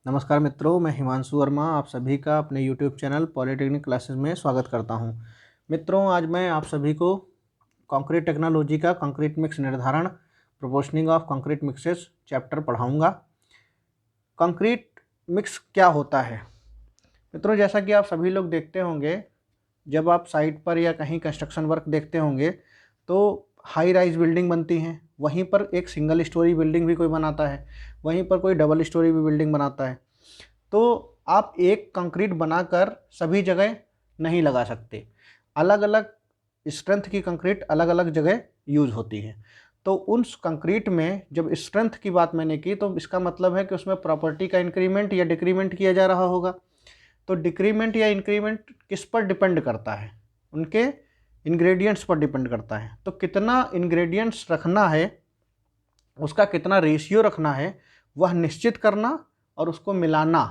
नमस्कार मित्रों, मैं हिमांशु वर्मा आप सभी का अपने YouTube चैनल पॉलिटेक्निक क्लासेस में स्वागत करता हूं। मित्रों, आज मैं आप सभी को कंक्रीट टेक्नोलॉजी का कंक्रीट मिक्स निर्धारण, प्रोपोर्शनिंग ऑफ कंक्रीट मिक्सेस चैप्टर पढ़ाऊंगा। कंक्रीट मिक्स क्या होता है? मित्रों, जैसा कि आप सभी लोग देखते होंगे, जब आप साइट पर या कहीं कंस्ट्रक्शन वर्क देखते होंगे तो हाई राइज बिल्डिंग बनती हैं, वहीं पर एक सिंगल स्टोरी बिल्डिंग भी कोई बनाता है, वहीं पर कोई डबल स्टोरी भी बिल्डिंग बनाता है। तो आप एक कंक्रीट बनाकर सभी जगह नहीं लगा सकते। अलग अलग स्ट्रेंथ की कंक्रीट अलग अलग जगह यूज होती है। तो उस कंक्रीट में जब स्ट्रेंथ की बात मैंने की तो इसका मतलब है कि उसमें प्रॉपर्टी का इंक्रीमेंट या डिक्रीमेंट किया जा रहा होगा। तो डिक्रीमेंट या इंक्रीमेंट किस पर डिपेंड करता है? उनके इंग्रेडिएंट्स पर डिपेंड करता है। तो कितना इंग्रेडिएंट्स रखना है, उसका कितना रेशियो रखना है, वह निश्चित करना और उसको मिलाना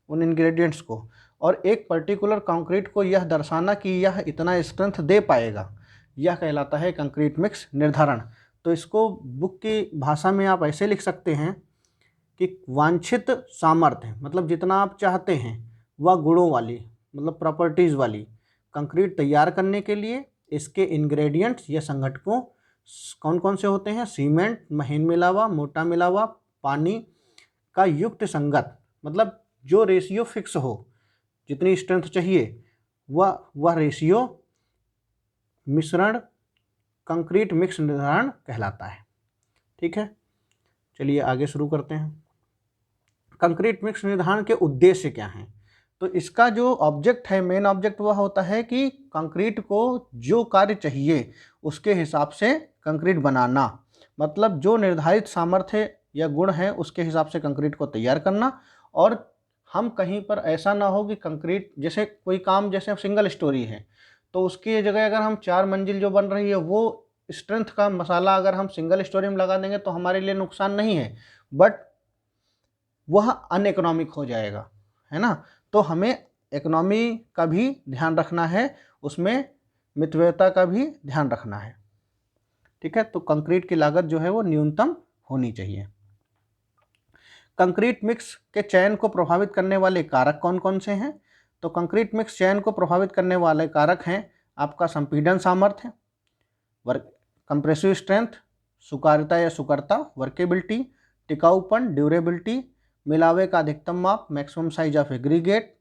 उन इंग्रेडिएंट्स को, और एक पर्टिकुलर कंक्रीट को यह दर्शाना कि यह इतना स्ट्रेंथ दे पाएगा, यह कहलाता है कंक्रीट मिक्स निर्धारण। तो इसको बुक की भाषा में आप ऐसे लिख सकते हैं कि वांछित सामर्थ्य, मतलब जितना आप चाहते हैं वह गुणों वाली, मतलब प्रॉपर्टीज़ वाली कंक्रीट तैयार करने के लिए इसके इंग्रेडिएंट्स या संघटकों कौन कौन से होते हैं? सीमेंट, महीन मिला हुआ, मोटा मिला हुआ, पानी का युक्त संगत, मतलब जो रेशियो फिक्स हो, जितनी स्ट्रेंथ चाहिए वह रेशियो मिश्रण कंक्रीट मिक्स निर्धारण कहलाता है। ठीक है, चलिए आगे शुरू करते हैं। कंक्रीट मिक्स निर्धारण के उद्देश्य क्या हैं? तो इसका जो ऑब्जेक्ट है, मेन ऑब्जेक्ट, वह होता है कि कंक्रीट को जो कार्य चाहिए उसके हिसाब से कंक्रीट बनाना, मतलब जो निर्धारित सामर्थ्य या गुण है उसके हिसाब से कंक्रीट को तैयार करना। और हम कहीं पर ऐसा ना हो कि कंक्रीट, जैसे कोई काम, जैसे सिंगल स्टोरी है तो उसकी जगह अगर हम 4 मंजिल जो बन रही है वो स्ट्रेंथ का मसाला अगर हम सिंगल स्टोरी में लगा देंगे तो हमारे लिए नुकसान नहीं है, बट वह अनइकोनॉमिक हो जाएगा, है ना। तो हमें इकोनॉमी का भी ध्यान रखना है, उसमें मितव्ययता का भी ध्यान रखना है। ठीक है, तो कंक्रीट की लागत जो है वो न्यूनतम होनी चाहिए। कंक्रीट मिक्स के चयन को प्रभावित करने वाले कारक कौन कौन से हैं? तो कंक्रीट मिक्स चयन को प्रभावित करने वाले कारक हैं आपका संपीड़न सामर्थ्य, वर्क कंप्रेसिव स्ट्रेंथ, सुकार्यता या सुकरता, वर्केबिलिटी, टिकाऊपन, ड्यूरेबिलिटी, मिलावे का अधिकतम माप, मैक्सिमम साइज ऑफ एग्रीगेट,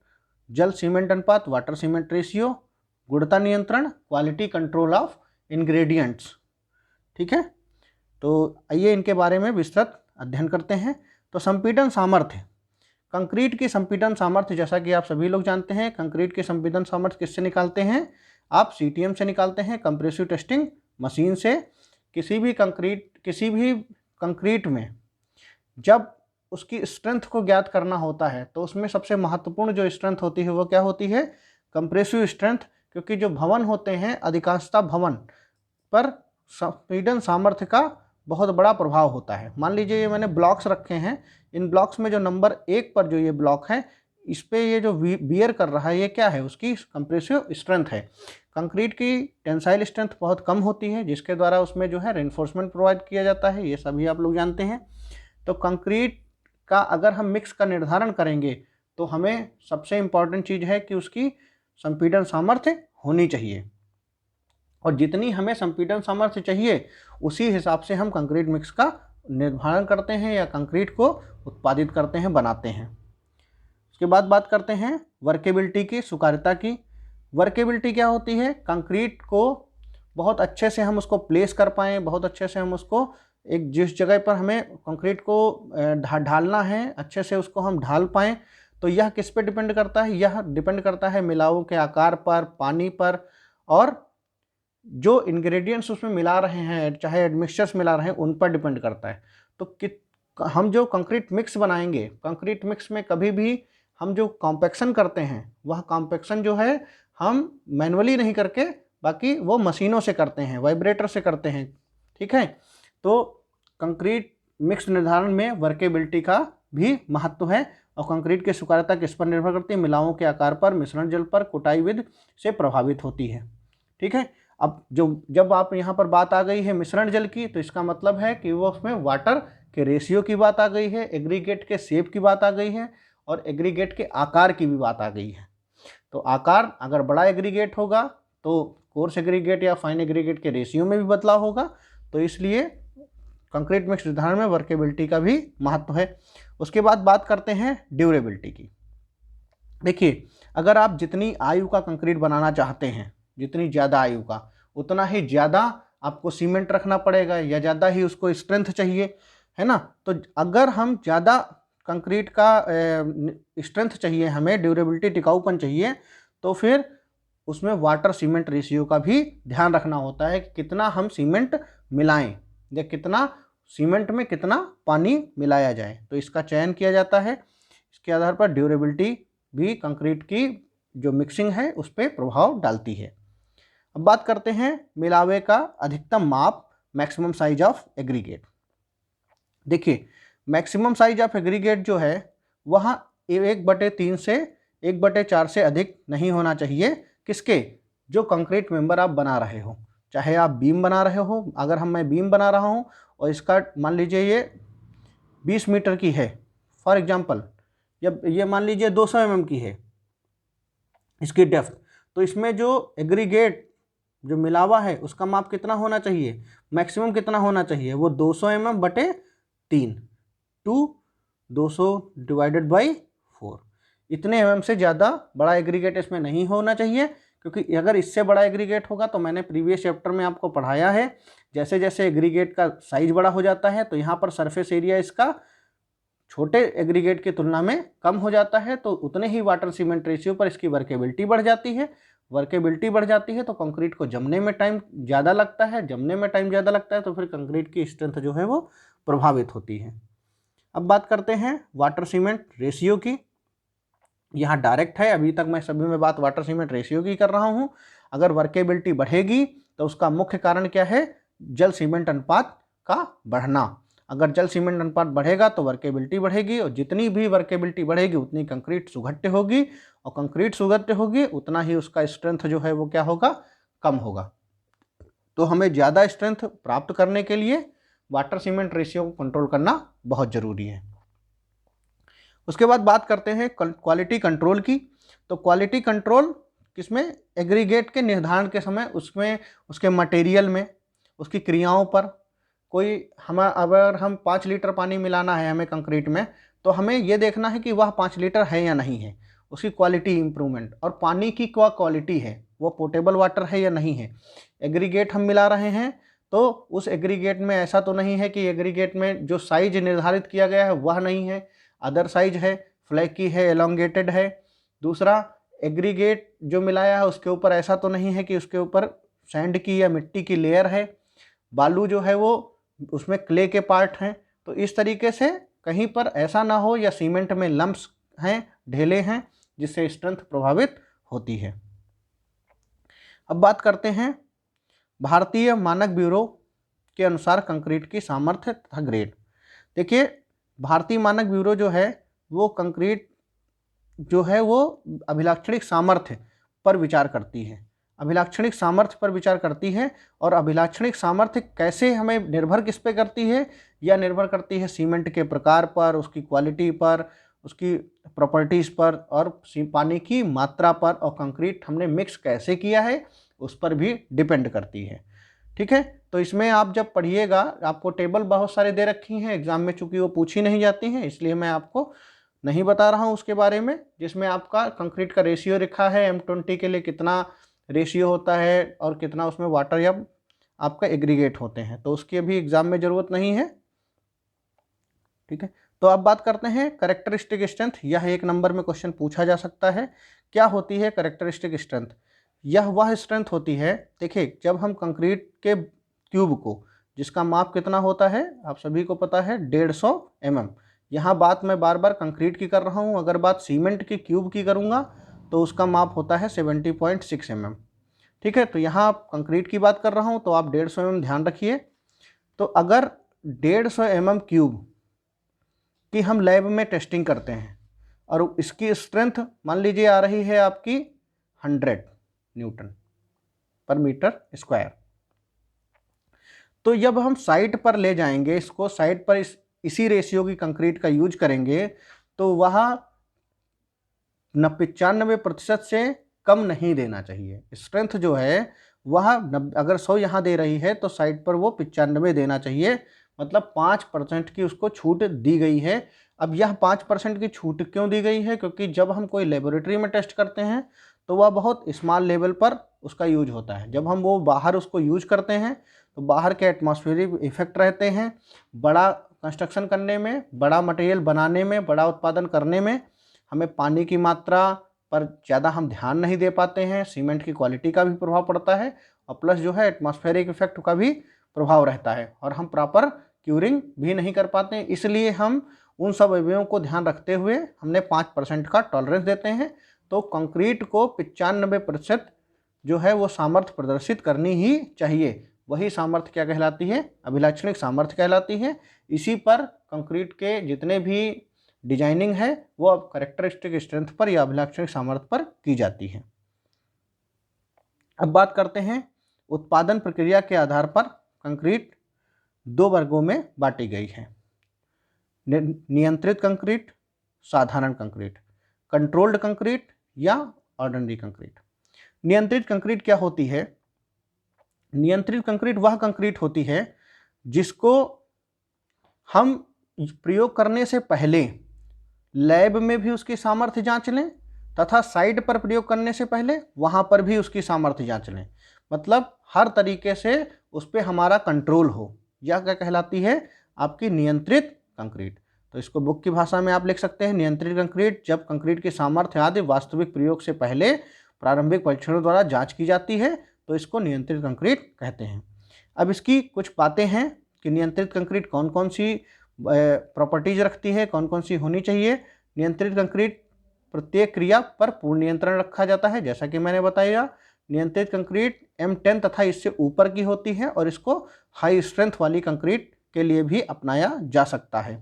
जल सीमेंट अनुपात, वाटर सीमेंट रेशियो, गुणवत्ता नियंत्रण, क्वालिटी कंट्रोल ऑफ इंग्रेडिएंट्स। ठीक है, तो आइए इनके बारे में विस्तृत अध्ययन करते हैं। तो संपीड़न सामर्थ्य, कंक्रीट की संपीड़न सामर्थ्य, जैसा कि आप सभी लोग जानते हैं, कंक्रीट की संपीड़न सामर्थ्य किससे निकालते हैं? आप सीटीएम से निकालते हैं, कंप्रेसिव टेस्टिंग मशीन से। किसी भी कंक्रीट में जब उसकी स्ट्रेंथ को ज्ञात करना होता है तो उसमें सबसे महत्वपूर्ण जो स्ट्रेंथ होती है वो क्या होती है? Compressive strength. क्योंकि जो भवन होते हैं, अधिकांशतः भवन पर संपीड़न सामर्थ्य का बहुत बड़ा प्रभाव होता है। मान लीजिए ये मैंने ब्लॉक्स रखे हैं, इन ब्लॉक्स में जो नंबर 1 पर जो ये ब्लॉक है, इस पे ये जो बियर कर रहा है ये क्या है? उसकी कंप्रेसिव स्ट्रेंथ है। कंक्रीट की टेंसाइल स्ट्रेंथ बहुत कम होती है, जिसके द्वारा उसमें जो है रेनफोर्समेंट प्रोवाइड किया जाता है, ये सभी आप लोग जानते हैं। तो कंक्रीट का अगर हम मिक्स का निर्धारण करेंगे तो हमें सबसे इम्पॉर्टेंट चीज़ है कि उसकी संपीड़न सामर्थ्य होनी चाहिए, और जितनी हमें संपीड़न सामर्थ्य चाहिए उसी हिसाब से हम कंक्रीट मिक्स का निर्धारण करते हैं या कंक्रीट को उत्पादित करते हैं, बनाते हैं। उसके बाद बात करते हैं वर्केबिलिटी की, सुकार्यता की। वर्केबिलिटी क्या होती है? कंक्रीट को बहुत अच्छे से हम उसको प्लेस कर पाएँ, बहुत अच्छे से हम उसको एक जिस जगह पर हमें कंक्रीट को ढालना है अच्छे से उसको हम ढाल पाएँ। तो यह किस पे डिपेंड करता है? यह डिपेंड करता है मिलावों के आकार पर, पानी पर, और जो इंग्रेडिएंट्स उसमें मिला रहे हैं, चाहे एडमिक्सचर्स मिला रहे हैं, उन पर डिपेंड करता है। तो हम जो कंक्रीट मिक्स बनाएंगे, कंक्रीट मिक्स में कभी भी हम जो कॉम्पैक्शन करते हैं वह कॉम्पैक्शन जो है हम मैनुअली नहीं करके, बाकी वो मशीनों से करते हैं, वाइब्रेटर से करते हैं। ठीक है, तो कंक्रीट मिक्स निर्धारण में वर्केबिलिटी का भी महत्व है। और कंक्रीट की सुकार्यता किस पर निर्भर करती है? मिलावों के आकार पर, मिश्रण जल पर, कुटाई विधि से प्रभावित होती है। ठीक है, अब जब आप यहाँ पर बात आ गई है मिश्रण जल की, तो इसका मतलब है कि वो उसमें वाटर के रेशियो की बात आ गई है, एग्रीगेट के शेप की बात आ गई है, और एग्रीगेट के आकार की भी बात आ गई है। तो आकार अगर बड़ा एग्रीगेट होगा तो कोर्स एग्रीगेट या फाइन एग्रीगेट के रेशियो में भी बदलाव होगा, तो इसलिए कंक्रीट मिक्स निर्धारण में वर्केबिलिटी का भी महत्व है। उसके बाद बात करते हैं ड्यूरेबिलिटी की। देखिए, अगर आप जितनी आयु का कंक्रीट बनाना चाहते हैं, जितनी ज़्यादा आयु का, उतना ही ज़्यादा आपको सीमेंट रखना पड़ेगा या ज़्यादा ही उसको स्ट्रेंथ चाहिए, है ना। तो अगर हम ज़्यादा कंक्रीट का स्ट्रेंथ चाहिए, हमें ड्यूरेबिलिटी, टिकाऊपन चाहिए, तो फिर उसमें वाटर सीमेंट रेशियो का भी ध्यान रखना होता है कि कितना हम सीमेंट मिलाएं या कितना सीमेंट में कितना पानी मिलाया जाए, तो इसका चयन किया जाता है। इसके आधार पर ड्यूरेबिलिटी भी कंक्रीट की जो मिक्सिंग है उस पर प्रभाव डालती है। अब बात करते हैं मिलावे का अधिकतम माप, मैक्सिमम साइज ऑफ एग्रीगेट। देखिए, मैक्सिमम साइज ऑफ एग्रीगेट जो है वह 1/3 से 1/4 से अधिक नहीं होना चाहिए। किसके? जो कंक्रीट मेंबर आप बना रहे हो, चाहे आप बीम बना रहे हो, अगर मैं बीम बना रहा हूँ और इसका मान लीजिए ये 20 मीटर की है फॉर एग्जांपल, जब ये मान लीजिए 200 mm की है इसकी डेप्थ, तो इसमें जो एग्रीगेट जो मिलावा है उसका माप कितना होना चाहिए, मैक्सिमम कितना होना चाहिए, वो 200 mm/3 टू 200 डिवाइडेड बाई 4, इतने mm से ज़्यादा बड़ा एग्रीगेट इसमें नहीं होना चाहिए। क्योंकि अगर इससे बड़ा एग्रीगेट होगा तो मैंने प्रीवियस चैप्टर में आपको पढ़ाया है, जैसे जैसे एग्रीगेट का साइज बड़ा हो जाता है तो यहाँ पर सरफेस एरिया इसका छोटे एग्रीगेट की तुलना में कम हो जाता है, तो उतने ही वाटर सीमेंट रेशियो पर इसकी वर्केबिलिटी बढ़ जाती है। वर्केबिलिटी बढ़ जाती है तो कंक्रीट को जमने में टाइम ज़्यादा लगता है, जमने में टाइम ज़्यादा लगता है तो फिर कंक्रीट की स्ट्रेंथ जो है वो प्रभावित होती है। अब बात करते हैं वाटर सीमेंट रेशियो की। यहाँ डायरेक्ट है, अभी तक मैं सभी में बात वाटर सीमेंट रेशियो की कर रहा हूँ। अगर वर्केबिलिटी बढ़ेगी तो उसका मुख्य कारण क्या है? जल सीमेंट अनुपात का बढ़ना। अगर जल सीमेंट अनुपात बढ़ेगा तो वर्केबिलिटी बढ़ेगी, और जितनी भी वर्केबिलिटी बढ़ेगी उतनी कंक्रीट सुघट्य होगी, और कंक्रीट सुघट्य होगी उतना ही उसका स्ट्रेंथ जो है वो क्या होगा? कम होगा। तो हमें ज़्यादा स्ट्रेंथ प्राप्त करने के लिए वाटर सीमेंट रेशियो को कंट्रोल करना बहुत ज़रूरी है। उसके बाद बात करते हैं क्वालिटी कंट्रोल की। तो क्वालिटी कंट्रोल किसमें? एग्रीगेट के निर्धारण के समय उसमें, उसके मटेरियल में, उसकी क्रियाओं पर। कोई अगर हम 5 लीटर पानी मिलाना है हमें कंक्रीट में, तो हमें ये देखना है कि वह 5 लीटर है या नहीं है, उसकी क्वालिटी इंप्रूवमेंट। और पानी की क्या क्वालिटी है, वो पोर्टेबल वाटर है या नहीं है। एग्रीगेट हम मिला रहे हैं तो उस एग्रीगेट में ऐसा तो नहीं है कि एग्रीगेट में जो साइज निर्धारित किया गया है वह नहीं है, अदर साइज है, फ्लैकी है, एलोंगेटेड है। दूसरा, एग्रीगेट जो मिलाया है उसके ऊपर ऐसा तो नहीं है कि उसके ऊपर सैंड की या मिट्टी की लेयर है, बालू जो है वो उसमें क्ले के पार्ट हैं। तो इस तरीके से कहीं पर ऐसा ना हो, या सीमेंट में लम्प्स हैं, ढेले हैं, जिससे स्ट्रेंथ प्रभावित होती है। अब बात करते हैं भारतीय मानक ब्यूरो के अनुसार कंक्रीट की सामर्थ्य तथा ग्रेड। देखिए, भारतीय मानक ब्यूरो जो है वो कंक्रीट जो है वो अभिलाक्षणिक सामर्थ्य पर विचार करती है, अभिलाक्षणिक सामर्थ्य पर विचार करती है। और अभिलाक्षणिक सामर्थ्य कैसे हमें निर्भर किस पे करती है? यह निर्भर करती है सीमेंट के प्रकार पर, उसकी क्वालिटी पर, उसकी प्रॉपर्टीज़ पर, और पानी की मात्रा पर, और कंक्रीट हमने मिक्स कैसे किया है उस पर भी डिपेंड करती है। ठीक है, तो इसमें आप जब पढ़िएगा, आपको टेबल बहुत सारे दे रखी हैं एग्जाम में, चूंकि वो पूछी नहीं जाती हैं इसलिए मैं आपको नहीं बता रहा हूँ उसके बारे में। जिसमें आपका कंक्रीट का रेशियो लिखा है, M20 के लिए कितना रेशियो होता है और कितना उसमें वाटर या आपका एग्रीगेट होते हैं, तो उसकी अभी एग्जाम में ज़रूरत नहीं है। ठीक है, तो अब बात करते हैं कैरेक्टरिस्टिक स्ट्रेंथ। यह 1 नंबर में क्वेश्चन पूछा जा सकता है। क्या होती है कैरेक्टरिस्टिक स्ट्रेंथ? यह वह स्ट्रेंथ होती है, देखिए, जब हम कंक्रीट के क्यूब को, जिसका माप कितना होता है आप सभी को पता है, 150 mm। यहाँ बात मैं बार बार कंक्रीट की कर रहा हूँ, अगर बात सीमेंट के क्यूब की करूँगा तो उसका माप होता है 70.6 mm। ठीक है, तो यहाँ आप कंक्रीट की बात कर रहा हूँ तो आप 150 mm ध्यान रखिए। तो अगर 150 mm क्यूब की हम लैब में टेस्टिंग करते हैं और इसकी स्ट्रेंथ मान लीजिए आ रही है आपकी 100 न्यूटन पर मीटर स्क्वायर, तो जब हम साइट पर ले जाएंगे इसको, साइट पर इसी रेशियो की कंक्रीट का यूज करेंगे, तो वह 95% से कम नहीं देना चाहिए। स्ट्रेंथ जो है वह अगर 100 यहाँ दे रही है तो साइड पर वो 95 देना चाहिए, मतलब 5% की उसको छूट दी गई है। अब यह 5% की छूट क्यों दी गई है? क्योंकि जब हम कोई लेबोरेटरी में टेस्ट करते हैं तो वह बहुत स्मॉल लेवल पर उसका यूज होता है। जब हम वो बाहर उसको यूज करते हैं तो बाहर के एटमॉस्फेरिक इफेक्ट रहते हैं, बड़ा कंस्ट्रक्शन करने में, बड़ा मटेरियल बनाने में, बड़ा उत्पादन करने में हमें पानी की मात्रा पर ज़्यादा हम ध्यान नहीं दे पाते हैं, सीमेंट की क्वालिटी का भी प्रभाव पड़ता है और प्लस जो है एटमॉस्फेरिक इफेक्ट का भी प्रभाव रहता है और हम प्रॉपर क्यूरिंग भी नहीं कर पाते हैं। इसलिए हम उन सब अवयवों को ध्यान रखते हुए हमने 5% का टॉलरेंस देते हैं। तो कंक्रीट को 95% जो है वो सामर्थ्य प्रदर्शित करनी ही चाहिए। वही सामर्थ्य क्या कहलाती है? अभिलाक्षणिक सामर्थ्य कहलाती है। इसी पर कंक्रीट के जितने भी डिजाइनिंग है वो अब कैरेक्टरिस्टिक स्ट्रेंथ पर या अभिलाक्षणिक सामर्थ्य पर की जाती है। अब बात करते हैं उत्पादन प्रक्रिया के आधार पर कंक्रीट 2 वर्गों में बांटी गई है। नियंत्रित कंक्रीट, साधारण कंक्रीट, कंट्रोल्ड कंक्रीट या ऑर्डिनरी कंक्रीट। नियंत्रित कंक्रीट क्या होती है? नियंत्रित कंक्रीट वह कंक्रीट होती है जिसको हम प्रयोग करने से पहले लैब में भी उसकी सामर्थ्य जांच लें तथा साइट पर प्रयोग करने से पहले वहां पर भी उसकी सामर्थ्य जांच लें। मतलब हर तरीके से उस पर हमारा कंट्रोल हो। यह क्या कहलाती है? आपकी नियंत्रित कंक्रीट। तो इसको बुक की भाषा में आप लिख सकते हैं, नियंत्रित कंक्रीट जब कंक्रीट की सामर्थ्य आदि वास्तविक प्रयोग से पहले प्रारंभिक परीक्षणों द्वारा जांच की जाती है तो इसको नियंत्रित कंक्रीट कहते हैं। अब इसकी कुछ बातें हैं कि नियंत्रित कंक्रीट कौन कौन सी प्रॉपर्टीज रखती है, कौन कौन सी होनी चाहिए। नियंत्रित कंक्रीट प्रत्येक क्रिया पर पूर्ण नियंत्रण रखा जाता है, जैसा कि मैंने बताया। नियंत्रित कंक्रीट M10 तथा इससे ऊपर की होती है और इसको हाई स्ट्रेंथ वाली कंक्रीट के लिए भी अपनाया जा सकता है।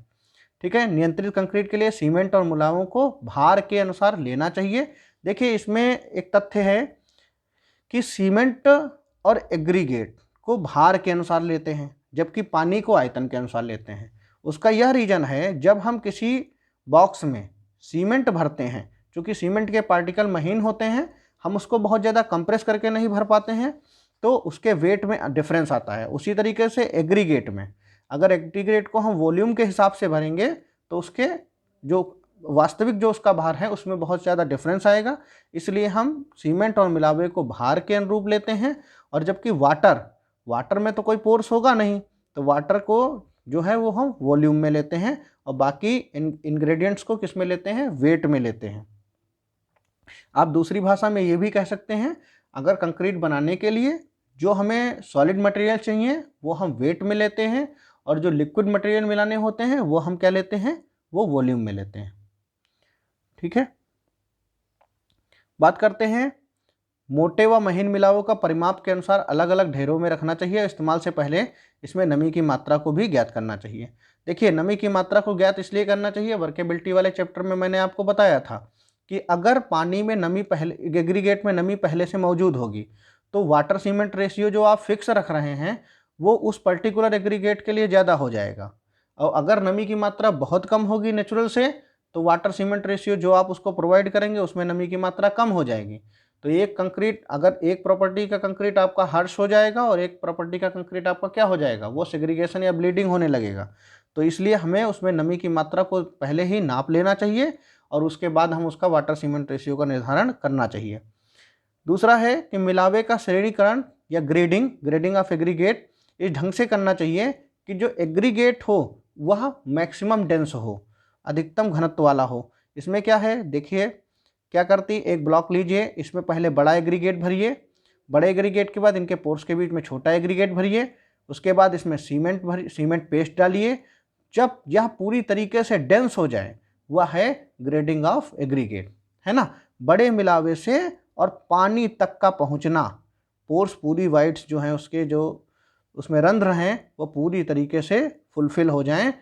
ठीक है। नियंत्रित कंक्रीट के लिए सीमेंट और मुलायमों को भार के अनुसार लेना चाहिए। देखिए इसमें एक तथ्य है कि सीमेंट और एग्रीगेट को भार के अनुसार लेते हैं जबकि पानी को आयतन के अनुसार लेते हैं। उसका यह रीजन है, जब हम किसी बॉक्स में सीमेंट भरते हैं, क्योंकि सीमेंट के पार्टिकल महीन होते हैं, हम उसको बहुत ज़्यादा कंप्रेस करके नहीं भर पाते हैं तो उसके वेट में डिफरेंस आता है। उसी तरीके से एग्रीगेट में, अगर एग्रीगेट को हम वॉल्यूम के हिसाब से भरेंगे तो उसके जो वास्तविक जो उसका भार है उसमें बहुत ज़्यादा डिफरेंस आएगा। इसलिए हम सीमेंट और मिलावे को भार के अनुरूप लेते हैं। और जबकि वाटर में तो कोई पोर्स होगा नहीं, तो वाटर को जो है वो हम वॉल्यूम में लेते हैं और बाकी इंग्रेडिएंट्स को किस में लेते हैं? वेट में लेते हैं। आप दूसरी भाषा में ये भी कह सकते हैं, अगर कंक्रीट बनाने के लिए जो हमें सॉलिड मटेरियल चाहिए वो हम वेट में लेते हैं और जो लिक्विड मटेरियल मिलाने होते हैं वो हम क्या लेते हैं? वो वॉल्यूम में लेते हैं। ठीक है। बात करते हैं मोटे व महीन मिलावों का परिमाप के अनुसार अलग अलग ढेरों में रखना चाहिए। इस्तेमाल से पहले इसमें नमी की मात्रा को भी ज्ञात करना चाहिए। देखिए नमी की मात्रा को ज्ञात इसलिए करना चाहिए, वर्केबिलिटी वाले चैप्टर में मैंने आपको बताया था कि अगर पानी में नमी पहले, एग्रीगेट में नमी पहले से मौजूद होगी तो वाटर सीमेंट रेशियो जो आप फिक्स रख रहे हैं वो उस पर्टिकुलर एग्रीगेट के लिए ज़्यादा हो जाएगा। और अगर नमी की मात्रा बहुत कम होगी नेचुरल से तो वाटर सीमेंट रेशियो जो आप उसको प्रोवाइड करेंगे उसमें नमी की मात्रा कम हो जाएगी। तो एक कंक्रीट, अगर एक प्रॉपर्टी का कंक्रीट आपका हार्श हो जाएगा और एक प्रॉपर्टी का कंक्रीट आपका क्या हो जाएगा? वो सेग्रीगेशन या ब्लीडिंग होने लगेगा। तो इसलिए हमें उसमें नमी की मात्रा को पहले ही नाप लेना चाहिए और उसके बाद हम उसका वाटर सीमेंट रेशियो का निर्धारण करना चाहिए। दूसरा है कि मिलावे का श्रेणीकरण या ग्रेडिंग ऑफ एग्रीगेट इस ढंग से करना चाहिए कि जो एग्रीगेट हो वह मैक्सिमम डेंस हो, अधिकतम घनत्व वाला हो। इसमें क्या है, देखिए क्या करती, एक ब्लॉक लीजिए, इसमें पहले बड़ा एग्रीगेट भरिए, बड़े एग्रीगेट के बाद इनके पोर्स के बीच में छोटा एग्रीगेट भरिए, उसके बाद इसमें सीमेंट पेस्ट डालिए। जब यह पूरी तरीके से डेंस हो जाए वह है ग्रेडिंग ऑफ एग्रीगेट, है ना। बड़े मिलावे से और पानी तक का पहुंचना, पोर्स पूरी वाइट्स जो हैं उसके जो उसमें रंध्र हैं वो पूरी तरीके से फुलफिल हो जाएं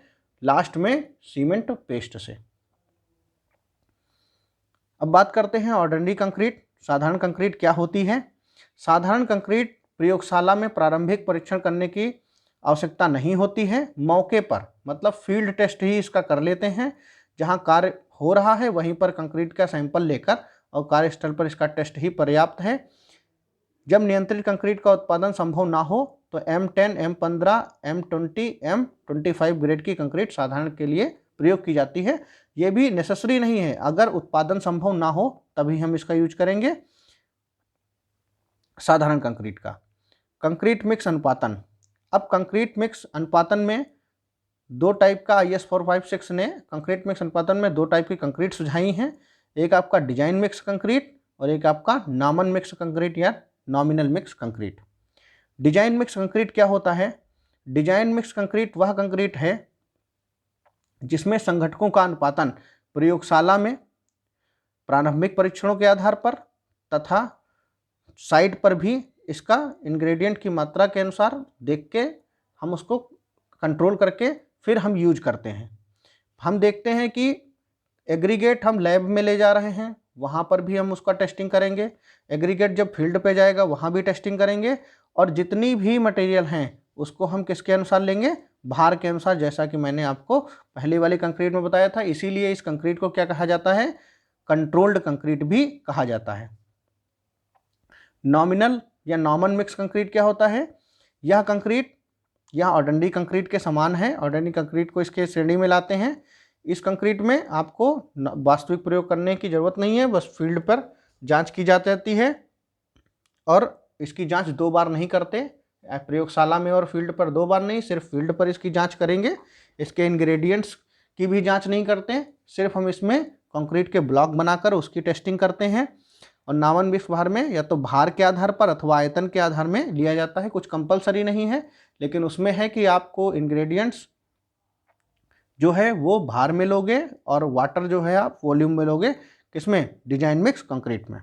लास्ट में सीमेंट पेस्ट से। अब बात करते हैं ऑर्डिनरी कंक्रीट, साधारण कंक्रीट क्या होती है। साधारण कंक्रीट प्रयोगशाला में प्रारंभिक परीक्षण करने की आवश्यकता नहीं होती है। मौके पर मतलब फील्ड टेस्ट ही इसका कर लेते हैं। जहां कार्य हो रहा है वहीं पर कंक्रीट का सैंपल लेकर और कार्यस्थल पर इसका टेस्ट ही पर्याप्त है। जब नियंत्रित कंक्रीट का उत्पादन संभव ना हो तो M10, M15, M20, M25 grade की कंक्रीट साधारण के लिए प्रयोग की जाती है। ये भी नेसेसरी नहीं है, अगर उत्पादन संभव ना हो तभी हम इसका यूज करेंगे साधारण कंक्रीट का। कंक्रीट मिक्स अनुपातन। अब कंक्रीट मिक्स अनुपातन में दो टाइप का IS 456 ने कंक्रीट मिक्स अनुपातन में दो टाइप की कंक्रीट सुझाई हैं। एक आपका डिजाइन मिक्स कंक्रीट और एक आपका नॉमन मिक्स कंक्रीट या nominal mix concrete. Design mix concrete क्या होता है? डिजाइन मिक्स कंक्रीट वह कंक्रीट है जिसमें संघटकों का अनुपातन प्रयोगशाला में प्रारंभिक परीक्षणों के आधार पर तथा साइट पर भी इसका इंग्रेडिएंट की मात्रा के अनुसार देख के हम उसको कंट्रोल करके फिर हम यूज करते हैं। हम देखते हैं कि एग्रीगेट हम लैब में ले जा रहे हैं, वहाँ पर भी हम उसका टेस्टिंग करेंगे। एग्रीगेट जब फील्ड पे जाएगा वहाँ भी टेस्टिंग करेंगे। और जितनी भी मटेरियल हैं उसको हम किसके अनुसार लेंगे? भार के अनुसार, जैसा कि मैंने आपको पहले वाली कंक्रीट में बताया था। इसीलिए इस कंक्रीट को क्या कहा जाता है? कंट्रोल्ड कंक्रीट भी कहा जाता है। नॉमिनल या नॉमन मिक्स कंक्रीट क्या होता है? यह कंक्रीट यह ऑर्डिनरी कंक्रीट के समान है। ऑर्डिनरी कंक्रीट को इसके श्रेणी में लाते हैं। इस कंक्रीट में आपको वास्तविक प्रयोग करने की ज़रूरत नहीं है, बस फील्ड पर जांच की जाती रहती है। और इसकी जांच दो बार नहीं करते, प्रयोगशाला में और फील्ड पर दो बार नहीं, सिर्फ फील्ड पर इसकी जांच करेंगे। इसके इंग्रेडिएंट्स की भी जांच नहीं करते, सिर्फ हम इसमें कंक्रीट के ब्लॉक बनाकर उसकी टेस्टिंग करते हैं। और नॉमन मिक्स भार में या तो भार के आधार पर अथवा आयतन के आधार में लिया जाता है। कुछ कंपलसरी नहीं है, लेकिन उसमें है कि आपको इंग्रेडिएंट्स जो है वो भार में लोगे और वाटर जो है आप वॉल्यूम में लोगे। किसमें? डिजाइन मिक्स कंक्रीट में।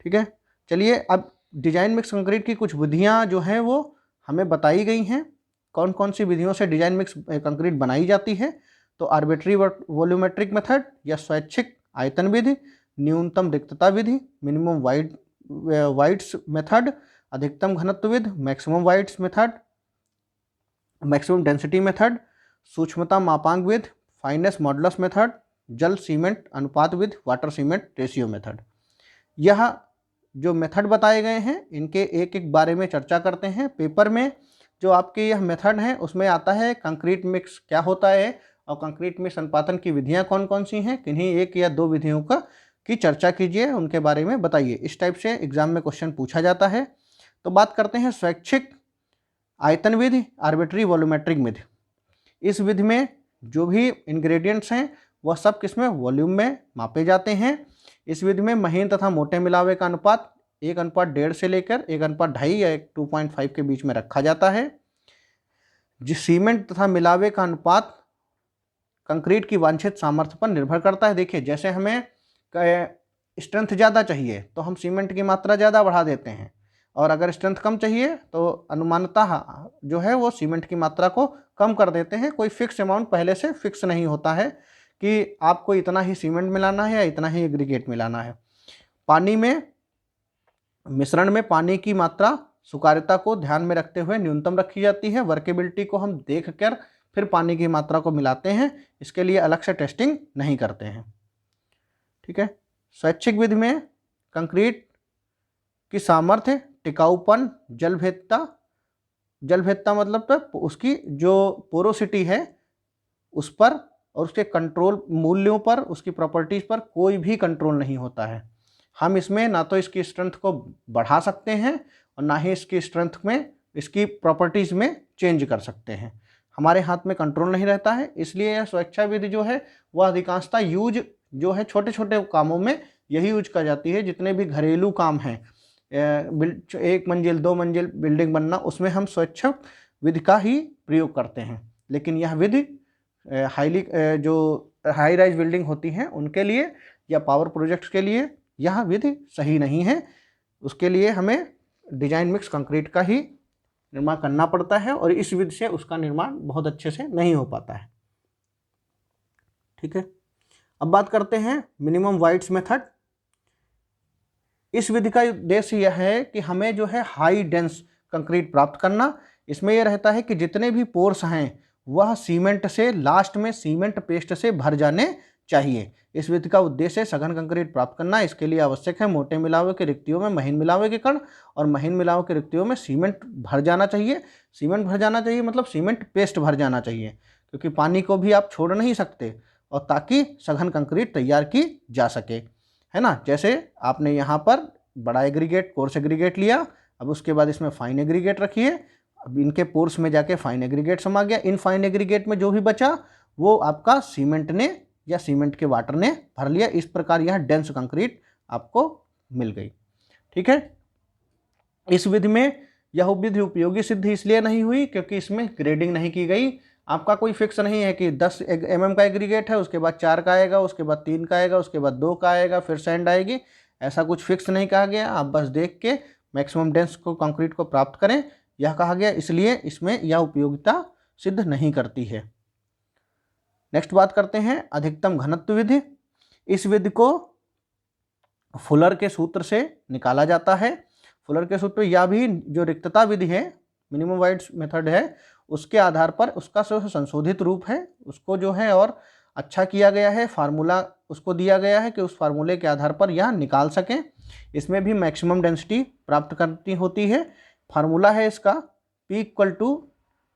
ठीक है, चलिए अब डिजाइन मिक्स कंक्रीट की कुछ विधियां जो हैं वो हमें बताई गई हैं। कौन कौन सी विधियों से डिजाइन मिक्स कंक्रीट बनाई जाती है? तो आर्बिट्री वॉल्यूमेट्रिक मेथड या स्वैच्छिक आयतन विधि, न्यूनतम रिक्तता विधि, मिनिमम वाइड्स मेथड, अधिकतम घनत्व विधि, maximum voids method, maximum density method, सूक्ष्मता मापांक विधि, फाइनेस मॉडुलस मेथड, जल सीमेंट अनुपात विधि, वाटर सीमेंट रेशियो मेथड। यह जो मेथड बताए गए हैं इनके एक एक बारे में चर्चा करते हैं। पेपर में जो आपके यह मेथड है उसमें आता है कंक्रीट मिक्स क्या होता है और कंक्रीट मिक्स अनुपातन की विधियां कौन कौन सी हैं, किन्हीं एक या दो विधियों की चर्चा कीजिए, उनके बारे में बताइए। इस टाइप से एग्जाम में क्वेश्चन पूछा जाता है। तो बात करते हैं स्वैच्छिक आयतन विधि, आर्बिट्री वॉल्यूमेट्रिक विधि। इस विधि में जो भी इंग्रेडिएंट्स हैं वह सब किसमें? वॉल्यूम में मापे जाते हैं। इस विधि में महीन तथा मोटे मिलावे का अनुपात 1:1.5 से लेकर 1:2.5 या 2.5 के बीच में रखा जाता है। जिस सीमेंट तथा मिलावे का अनुपात कंक्रीट की वांछित सामर्थ्य पर निर्भर करता है। देखिए, जैसे हमें स्ट्रेंथ ज़्यादा चाहिए तो हम सीमेंट की मात्रा ज़्यादा बढ़ा देते हैं, और अगर स्ट्रेंथ कम चाहिए तो अनुमानतः जो है वो सीमेंट की मात्रा को कम कर देते हैं। कोई फिक्स अमाउंट पहले से फिक्स नहीं होता है कि आपको इतना ही सीमेंट मिलाना है या इतना ही एग्रीगेट मिलाना है। पानी में मिश्रण में पानी की मात्रा सुकार्यता को ध्यान में रखते हुए न्यूनतम रखी जाती है। वर्केबिलिटी को हम देखकर फिर पानी की मात्रा को मिलाते हैं, इसके लिए अलग से टेस्टिंग नहीं करते हैं। ठीक है। स्वैच्छिक विधि में कंक्रीट की सामर्थ्य, टिकाऊपन, जलभेदता मतलब तो उसकी जो पोरोसिटी है उस पर और उसके कंट्रोल मूल्यों पर, उसकी प्रॉपर्टीज़ पर कोई भी कंट्रोल नहीं होता है। हम इसमें ना तो इसकी स्ट्रेंथ को बढ़ा सकते हैं और ना ही इसकी स्ट्रेंथ में, इसकी प्रॉपर्टीज़ में चेंज कर सकते हैं। हमारे हाथ में कंट्रोल नहीं रहता है। इसलिए यह स्वेच्छा विधि जो है वह अधिकांशतः यूज जो है छोटे छोटे कामों में यही यूज कर जाती है। जितने भी घरेलू काम हैं, 1 मंजिल 2 मंजिल बिल्डिंग बनना, उसमें हम स्वैच्छा विधि का ही प्रयोग करते हैं। लेकिन यह विधि जो हाई राइज बिल्डिंग होती हैं उनके लिए या पावर प्रोजेक्ट्स के लिए यह विधि सही नहीं है। उसके लिए हमें डिजाइन मिक्स कंक्रीट का ही निर्माण करना पड़ता है और इस विधि से उसका निर्माण बहुत अच्छे से नहीं हो पाता है। ठीक है। अब बात करते हैं मिनिमम वाइड्स मेथड। इस विधि का उद्देश्य यह है कि हमें जो है हाई डेंस कंक्रीट प्राप्त करना। इसमें यह रहता है कि जितने भी पोर्स हैं वह सीमेंट से लास्ट में सीमेंट पेस्ट से भर जाने चाहिए। इस विधि का उद्देश्य है सघन कंक्रीट प्राप्त करना। इसके लिए आवश्यक है मोटे मिलावे के रिक्तियों में महीन मिलावे के कण और महीन मिलावे के रिक्तियों में सीमेंट भर जाना चाहिए। सीमेंट भर जाना चाहिए मतलब सीमेंट पेस्ट भर जाना चाहिए, क्योंकि पानी को भी आप छोड़ नहीं सकते, और ताकि सघन कंक्रीट तैयार की जा सके, है ना। जैसे आपने यहाँ पर बड़ा एग्रीगेट, कोर्स एग्रीगेट लिया, अब उसके बाद इसमें फाइन एग्रीगेट रखिए, अब इनके पोर्स में जाके फाइन एग्रीगेट समा गया। इन फाइन एग्रीगेट में जो भी बचा वो आपका सीमेंट ने या सीमेंट के वाटर ने भर लिया। इस प्रकार यहाँ डेंस कंक्रीट आपको मिल गई। ठीक है, इस विधि में यह विधि उपयोगी सिद्ध इसलिए नहीं हुई क्योंकि इसमें ग्रेडिंग नहीं की गई। आपका कोई फिक्स नहीं है कि 10 mm का एग्रीगेट है, उसके बाद 4 का आएगा, उसके बाद 3 का आएगा, उसके बाद 2 का आएगा, फिर सैंड आएगी। ऐसा कुछ फिक्स नहीं कहा गया। आप बस देख के मैक्सिमम डेंस को कंक्रीट को प्राप्त करें, यह कहा गया, इसलिए इसमें यह उपयोगिता सिद्ध नहीं करती है। नेक्स्ट बात करते हैं अधिकतम घनत्व विधि। इस विधि को फुलर के सूत्र से निकाला जाता है। फुलर के सूत्र या भी जो रिक्तता विधि है, मिनिमम वाइड्स मेथड है, उसके आधार पर उसका संशोधित रूप है, उसको जो है और अच्छा किया गया है। फार्मूला उसको दिया गया है कि उस फार्मूले के आधार पर यह निकाल सकें। इसमें भी मैक्सिमम डेंसिटी प्राप्त करनी होती है। फार्मूला है इसका P =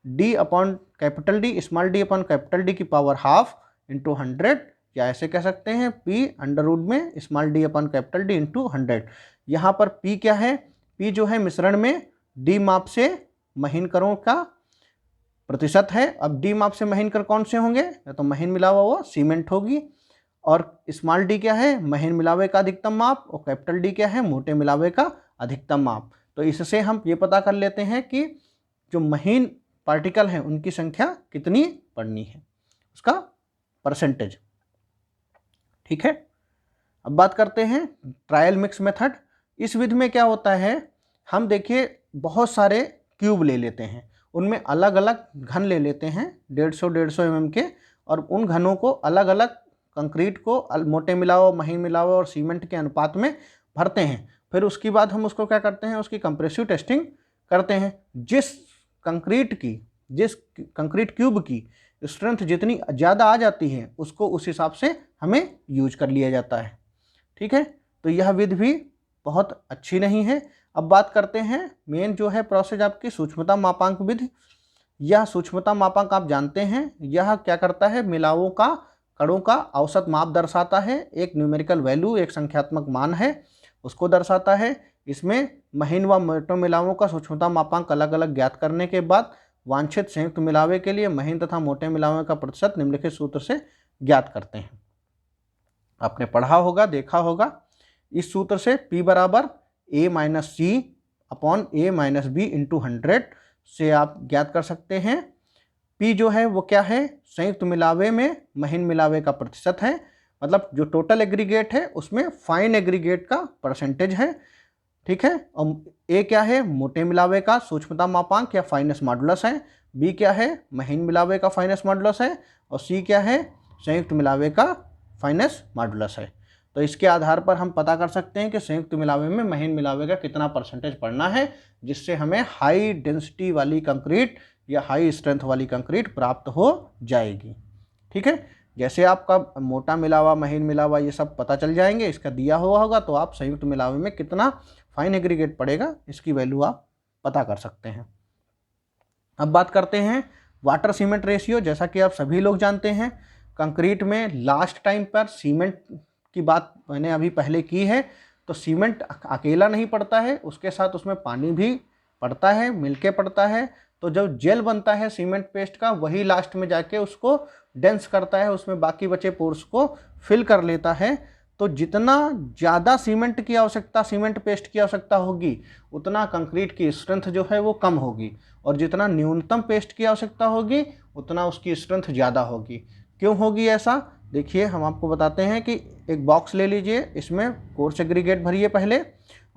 D upon capital D, small D upon capital D की पावर हाफ इंटू 100, या ऐसे कह सकते हैं P अंडर रूट में small D upon capital D into 100। यहाँ पर P क्या है? P जो है मिश्रण में D माप से महीन कणों का प्रतिशत है। अब D माप से महीन कण कौन से होंगे? या तो महीन मिलावा हुआ सीमेंट होगी, और स्मॉल डी क्या है? महीन मिलावे का अधिकतम माप, और कैपिटल डी क्या है? मोटे मिलावे का अधिकतम माप। तो इससे हम ये पता कर लेते हैं कि जो महीन पार्टिकल हैं उनकी संख्या कितनी पड़नी है, उसका परसेंटेज। ठीक है, अब बात करते हैं ट्रायल मिक्स मेथड। इस विधि में क्या होता है, हम देखिए बहुत सारे क्यूब ले लेते हैं, उनमें अलग अलग घन ले लेते हैं 150 mm के, और उन घनों को अलग अलग कंक्रीट को मोटे मिलावा, महीन मिलावा और सीमेंट के अनुपात में भरते हैं। फिर उसके बाद हम उसको क्या करते हैं, उसकी कंप्रेसिव टेस्टिंग करते हैं। जिस कंक्रीट क्यूब की स्ट्रेंथ जितनी ज़्यादा आ जाती है उसको उस हिसाब से हमें यूज कर लिया जाता है। ठीक है, तो यह विधि भी बहुत अच्छी नहीं है। अब बात करते हैं मेन जो है प्रोसेस आपकी सूक्ष्मता मापांक विधि। यह सूक्ष्मता मापांक आप जानते हैं, यह क्या करता है, मिलावों का कणों का औसत माप दर्शाता है। एक न्यूमेरिकल वैल्यू, एक संख्यात्मक मान है, उसको दर्शाता है। इसमें महीन व मोटे मिलावों का सूक्ष्मता मापांक अलग अलग ज्ञात करने के बाद वांछित संयुक्त मिलावे के लिए महीन तथा मोटे मिलावे का प्रतिशत निम्नलिखित सूत्र से ज्ञात करते हैं। आपने पढ़ा होगा, देखा होगा। इस सूत्र से P = A - C upon A - B into 100 से आप ज्ञात कर सकते हैं। P जो है वो क्या है, संयुक्त मिलावे में महीन मिलावे का प्रतिशत है, मतलब जो टोटल एग्रीगेट है उसमें फाइन एग्रीगेट का परसेंटेज है। ठीक है, और A क्या है, मोटे मिलावे का सूक्ष्मता मापांक या फाइनेस मॉडुलस है। B क्या है, महीन मिलावे का फाइनेस मॉडुलस है, और C क्या है, संयुक्त मिलावे का फाइनेस मॉडुलस है। तो इसके आधार पर हम पता कर सकते हैं कि संयुक्त मिलावे में महीन मिलावे का कितना परसेंटेज पड़ना है, जिससे हमें हाई डेंसिटी वाली कंक्रीट या हाई स्ट्रेंथ वाली कंक्रीट प्राप्त हो जाएगी। ठीक है, जैसे आपका मोटा मिलावा, महीन मिलावा ये सब पता चल जाएंगे, इसका दिया हुआ होगा, तो आप संयुक्त मिलावे में कितना फाइन एग्रीगेट पड़ेगा इसकी वैल्यू आप पता कर सकते हैं। अब बात करते हैं वाटर सीमेंट रेशियो। जैसा कि आप सभी लोग जानते हैं, कंक्रीट में लास्ट टाइम पर सीमेंट की बात मैंने अभी पहले की है, तो सीमेंट अकेला नहीं पड़ता है, उसके साथ उसमें पानी भी पड़ता है, मिलके पड़ता है। तो जब जेल बनता है सीमेंट पेस्ट का, वही लास्ट में जाके उसको डेंस करता है, उसमें बाकी बचे पोर्स को फिल कर लेता है। तो जितना ज़्यादा सीमेंट की आवश्यकता, सीमेंट पेस्ट की आवश्यकता होगी, उतना कंक्रीट की स्ट्रेंथ जो है वो कम होगी, और जितना न्यूनतम पेस्ट की आवश्यकता होगी उतना उसकी स्ट्रेंथ ज़्यादा होगी। क्यों होगी ऐसा, देखिए हम आपको बताते हैं कि एक बॉक्स ले लीजिए, इसमें कोर्स एग्रीगेट भरिए पहले,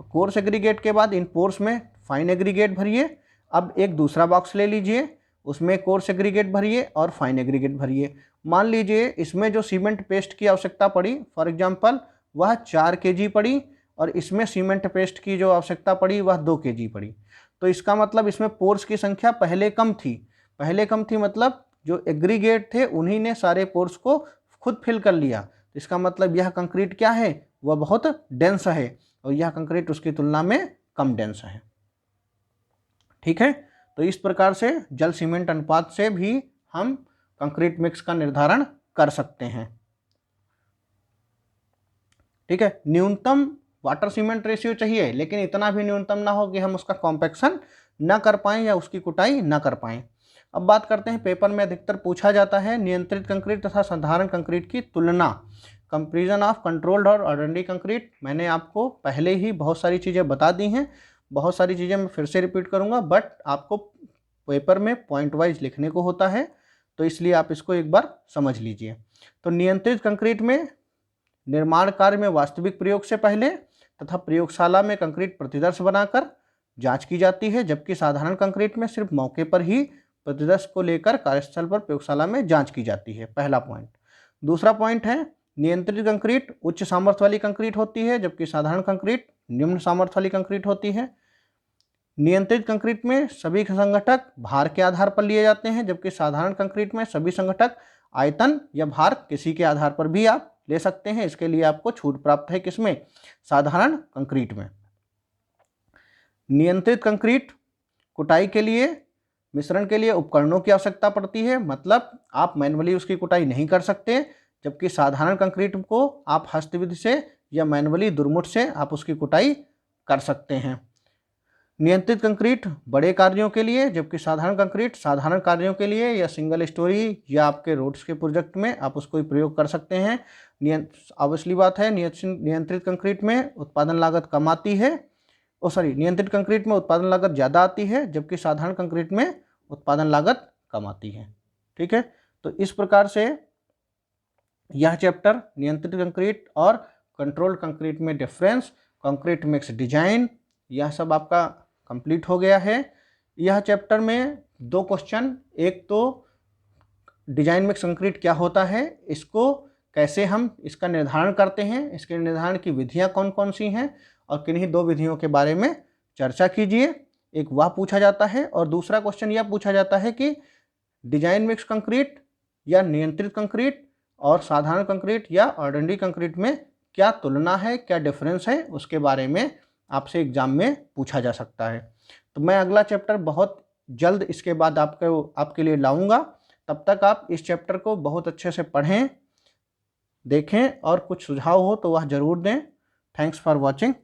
कोर्स एग्रीगेट के बाद इन पोर्स में फाइन एग्रीगेट भरिए। अब एक दूसरा बॉक्स ले लीजिए, उसमें कोर्स एग्रीगेट भरिए और फाइन एग्रीगेट भरिए। मान लीजिए इसमें जो सीमेंट पेस्ट की आवश्यकता पड़ी, फॉर एग्जांपल वह 4 kg पड़ी, और इसमें सीमेंट पेस्ट की जो आवश्यकता पड़ी वह 2 kg पड़ी। तो इसका मतलब इसमें पोर्स की संख्या पहले कम थी, मतलब जो एग्रीगेट थे उन्हीं ने सारे पोर्स को खुद फिल कर लिया, तो इसका मतलब यह कंक्रीट क्या है, वह बहुत डेंस है और यह कंक्रीट उसकी तुलना में कम डेंस है। ठीक है, तो इस प्रकार से जल सीमेंट अनुपात से भी हम कंक्रीट मिक्स का निर्धारण कर सकते हैं। ठीक है, न्यूनतम वाटर सीमेंट रेशियो चाहिए, लेकिन इतना भी न्यूनतम ना हो कि हम उसका कॉम्पैक्शन ना कर पाएं या उसकी कुटाई ना कर पाएं। अब बात करते हैं, पेपर में अधिकतर पूछा जाता है नियंत्रित कंक्रीट तथा साधारण कंक्रीट की तुलना, कंपैरिजन ऑफ कंट्रोल्ड और ऑर्डिनरी कंक्रीट। मैंने आपको पहले ही बहुत सारी चीज़ें बता दी हैं, बहुत सारी चीज़ें मैं फिर से रिपीट करूँगा, बट आपको पेपर में पॉइंट वाइज लिखने को होता है, तो इसलिए आप इसको एक बार समझ लीजिए। तो नियंत्रित कंक्रीट में निर्माण कार्य में वास्तविक प्रयोग से पहले तथा प्रयोगशाला में कंक्रीट प्रतिदर्श बनाकर जांच की जाती है, जबकि साधारण कंक्रीट में सिर्फ मौके पर ही प्रतिदर्श को लेकर कार्यस्थल पर प्रयोगशाला में जांच की जाती है। पहला पॉइंट। दूसरा पॉइंट है, नियंत्रित कंक्रीट उच्च सामर्थ्य वाली कंक्रीट होती है, जबकि साधारण कंक्रीट निम्न सामर्थ्य वाली कंक्रीट होती है। नियंत्रित कंक्रीट में सभी संघटक भार के आधार पर लिए जाते हैं, जबकि साधारण कंक्रीट में सभी संघटक आयतन या भार किसी के आधार पर भी आप ले सकते हैं। इसके लिए आपको छूट प्राप्त है किसमें, साधारण कंक्रीट में। नियंत्रित कंक्रीट कुटाई के लिए, मिश्रण के लिए उपकरणों की आवश्यकता पड़ती है, मतलब आप मैनुअली उसकी कुटाई नहीं कर सकते, जबकि साधारण कंक्रीट को आप हस्तविधि से या मैनुअली दुर्मुठ से आप उसकी कुटाई कर सकते हैं। नियंत्रित कंक्रीट बड़े कार्यों के लिए, जबकि साधारण कंक्रीट साधारण कार्यों के लिए या सिंगल स्टोरी या आपके रोड्स के प्रोजेक्ट में आप उसको प्रयोग कर सकते हैं। ऑब्वियसली बात है, नियंत्रित कंक्रीट में उत्पादन लागत कम आती है, नियंत्रित कंक्रीट में उत्पादन लागत ज़्यादा आती है, जबकि साधारण कंक्रीट में उत्पादन लागत कम आती है। ठीक है, तो इस प्रकार से यह चैप्टर नियंत्रित कंक्रीट और कंट्रोल्ड कंक्रीट में डिफरेंस, कंक्रीट मिक्स डिजाइन, यह सब आपका कंप्लीट हो गया है। यह चैप्टर में 2 क्वेश्चन, एक तो डिजाइन मिक्स कंक्रीट क्या होता है, इसको कैसे हम इसका निर्धारण करते हैं, इसके निर्धारण की विधियां कौन कौन सी हैं, और किन्हीं 2 विधियों के बारे में चर्चा कीजिए। एक वह पूछा जाता है, और दूसरा क्वेश्चन यह पूछा जाता है कि डिजाइन मिक्स कंक्रीट या नियंत्रित कंक्रीट और साधारण कंक्रीट या ऑर्डिनरी कंक्रीट में क्या तुलना है, क्या डिफरेंस है, उसके बारे में आपसे एग्जाम में पूछा जा सकता है। तो मैं अगला चैप्टर बहुत जल्द इसके बाद आपके लिए लाऊंगा। तब तक आप इस चैप्टर को बहुत अच्छे से पढ़ें, देखें, और कुछ सुझाव हो तो वह ज़रूर दें। Thanks for watching.